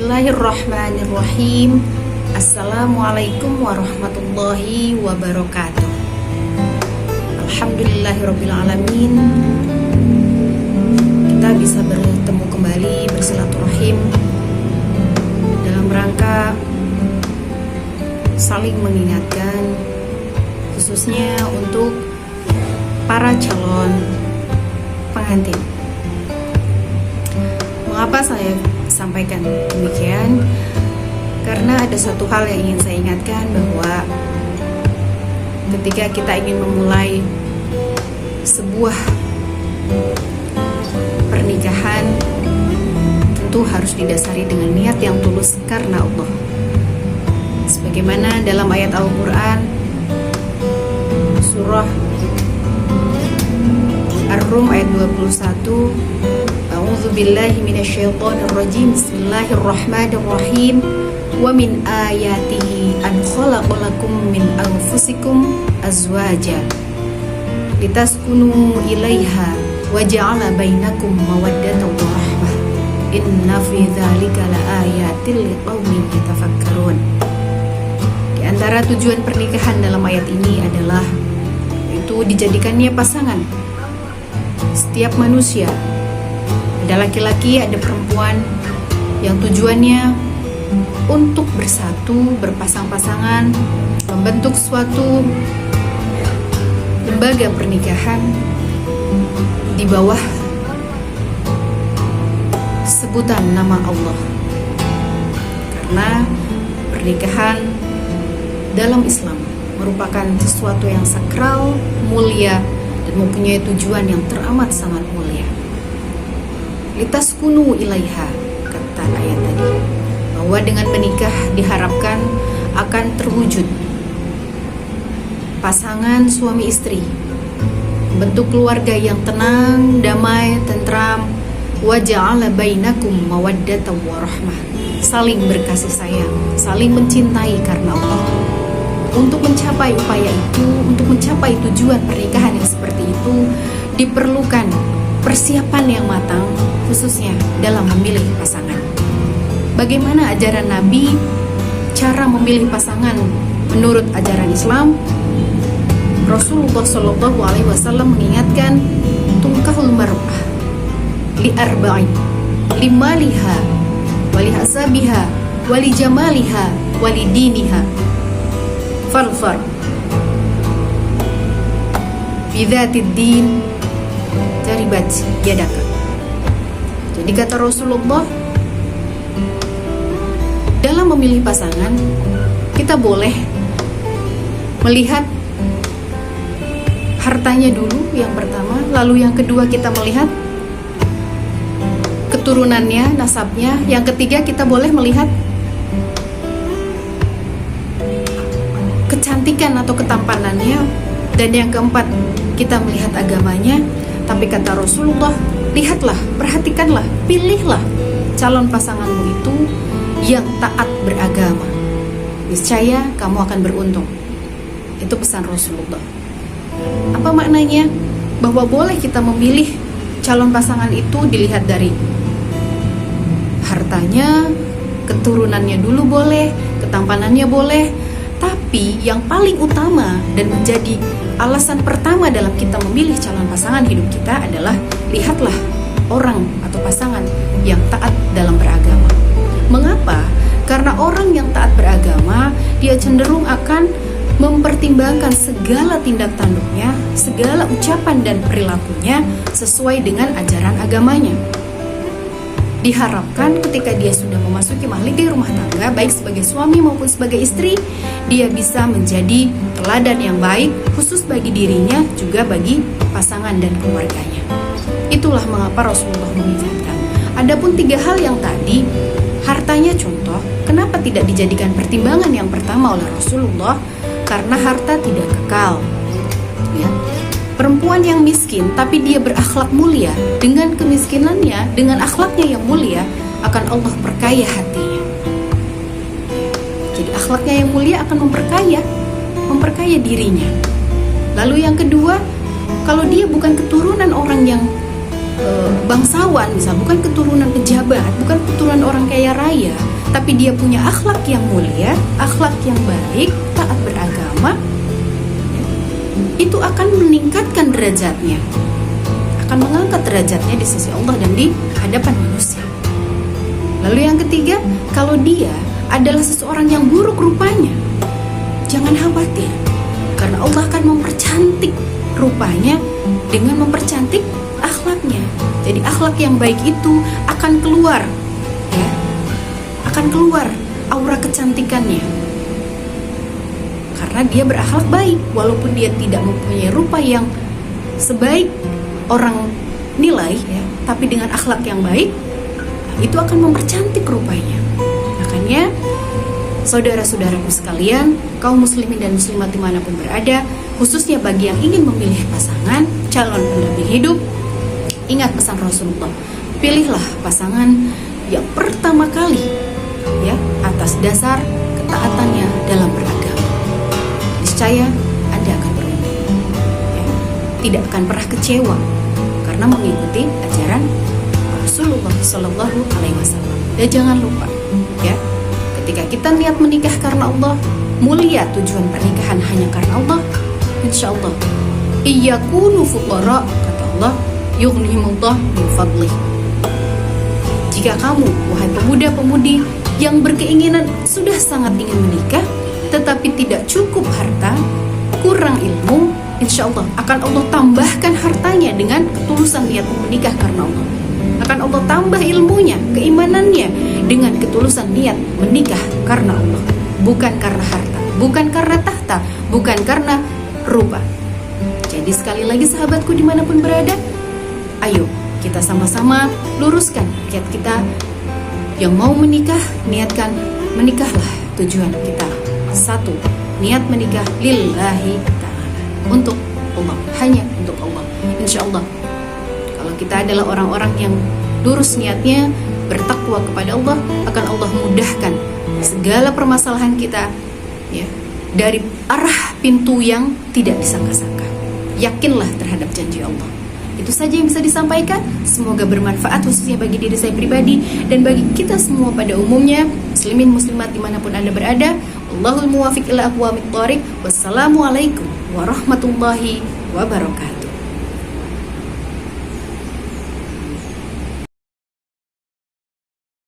Bismillahirrahmanirrahim. Assalamualaikum warahmatullahi wabarakatuh. Alhamdulillahirrabbilalamin. Kita bisa bertemu kembali, bersilaturahim dalam rangka saling mengingatkan, khususnya untuk para calon pengantin. Mengapa saya sampaikan demikian? Karena ada satu hal yang ingin saya ingatkan, bahwa ketika kita ingin memulai sebuah pernikahan, tentu harus didasari dengan niat yang tulus karena Allah. Sebagaimana dalam ayat Al-Quran surah Ar-Rum ayat 21, A'udzu billahi minasyaitonir rajim. Bismillahirrahmanirrahim. Wa min ayatihi an khalaqalakum min anfusikum azwaja litaskunu ilaiha wa ja'ala bainakum mawaddatan wa rahmah. Inna fi dzalika laayatil liqaumin yatafakkarun. Di antara tujuan pernikahan dalam ayat ini adalah itu dijadikannya pasangan. Setiap manusia, ada laki-laki, ada perempuan, yang tujuannya untuk bersatu, berpasang-pasangan, membentuk suatu lembaga pernikahan di bawah sebutan nama Allah. Karena pernikahan dalam Islam merupakan sesuatu yang sakral, mulia, dan mempunyai tujuan yang teramat sangat mulia. Litaskunu ilaiha, kata ayat tadi, bahwa dengan menikah diharapkan akan terwujud pasangan suami istri, bentuk keluarga yang tenang, damai, tentram. Wa ja'ala bainakum mawaddatan wa rahmah, saling berkasih sayang, saling mencintai karena Allah. Untuk mencapai upaya itu, untuk mencapai tujuan pernikahan yang seperti itu, diperlukan persiapan yang matang, khususnya dalam memilih pasangan. Bagaimana ajaran Nabi, cara memilih pasangan menurut ajaran Islam? Rasulullah SAW mengingatkan, tungkahul mar'ah li arba'in, limaliha, wali hasabiha, wali jamaliha, wali diniha. Farfar bidzatid din taribat yadaka. Jadi kata Rasulullah, dalam memilih pasangan kita boleh melihat hartanya dulu yang pertama, lalu yang kedua kita melihat keturunannya, nasabnya, yang ketiga kita boleh melihat kecantikan atau ketampanannya, dan yang keempat kita melihat agamanya. Tapi kata Rasulullah, lihatlah, perhatikanlah, pilihlah calon pasanganmu itu yang taat beragama. Niscaya kamu akan beruntung. Itu pesan Rasulullah. Apa maknanya? Bahwa boleh kita memilih calon pasangan itu dilihat dari hartanya, keturunannya dulu boleh, ketampanannya boleh. Tapi yang paling utama dan menjadi alasan pertama dalam kita memilih calon pasangan hidup kita adalah lihatlah orang atau pasangan yang taat dalam beragama. Mengapa? Karena orang yang taat beragama, dia cenderung akan mempertimbangkan segala tindak tanduknya, segala ucapan dan perilakunya sesuai dengan ajaran agamanya. Diharapkan ketika dia sudah memasuki mahligai rumah tangga, baik sebagai suami maupun sebagai istri, dia bisa menjadi teladan yang baik, khusus bagi dirinya, juga bagi pasangan dan keluarganya. Itulah mengapa Rasulullah mengingatkan. Adapun 3 hal yang tadi, hartanya contoh, kenapa tidak dijadikan pertimbangan yang pertama oleh Rasulullah? Karena harta tidak kekal, ya. Perempuan yang miskin tapi dia berakhlak mulia, dengan kemiskinannya, dengan akhlaknya yang mulia, akan Allah perkaya hatinya. Jadi akhlaknya yang mulia akan memperkaya dirinya. Lalu yang kedua, kalau dia bukan keturunan orang yang bangsawan, misal bukan keturunan pejabat, bukan keturunan orang kaya raya, tapi dia punya akhlak yang mulia, akhlak yang baik, taat beragama, itu akan meningkatkan derajatnya, akan mengangkat derajatnya di sisi Allah dan di hadapan manusia. Lalu yang ketiga, kalau dia adalah seseorang yang buruk rupanya, jangan khawatir, karena Allah akan mempercantik rupanya dengan mempercantik akhlaknya. Jadi akhlak yang baik itu akan keluar, ya, akan keluar aura kecantikannya, karena dia berakhlak baik. Walaupun dia tidak mempunyai rupa yang sebaik orang nilai, ya, tapi dengan akhlak yang baik, itu akan mempercantik rupanya. Makanya saudara-saudaraku sekalian, kaum muslimin dan muslimat dimanapun berada, khususnya bagi yang ingin memilih pasangan calon pendamping hidup, ingat pesan Rasulullah, pilihlah pasangan yang pertama kali, ya, atas dasar ketaatannya dalam beragama. Niscaya Anda akan beruntung, ya, tidak akan pernah kecewa karena mengikuti ajaran Rasulullah Shallallahu Alaihi Wasallam. Dan jangan lupa, ya, ketika kita niat menikah karena Allah, mulia tujuan pernikahan hanya karena Allah, insya Allah iyakunu fuqara, kata Allah, yughnihimullah min fadlih. Jika kamu, wahai pemuda-pemudi yang berkeinginan sudah sangat ingin menikah, tetapi tidak cukup harta, kurang ilmu, insya Allah akan Allah tambahkan hartanya dengan ketulusan niat menikah karena Allah. Akan Allah tambah ilmunya, keimanannya dengan ketulusan niat menikah karena Allah, bukan karena harta, bukan karena tahta, bukan karena rupa. Jadi sekali lagi sahabatku dimanapun berada, ayo kita sama-sama luruskan niat kita. Yang mau menikah, niatkan menikahlah. Tujuan kita satu, niat menikah lillahi ta'ala, untuk Allah, hanya untuk Allah. Insya Allah kalau kita adalah orang-orang yang lurus niatnya, bertakwa kepada Allah, akan Allah mudahkan segala permasalahan kita, ya, dari arah pintu yang tidak disangka-sangka. Yakinlah terhadap janji Allah. Itu saja yang bisa disampaikan. Semoga bermanfaat khususnya bagi diri saya pribadi dan bagi kita semua pada umumnya, muslimin muslimat dimanapun Anda berada. Wallahul muwaffiq ila aqwamit thoriq. Wassalamualaikum warahmatullahi wabarakatuh.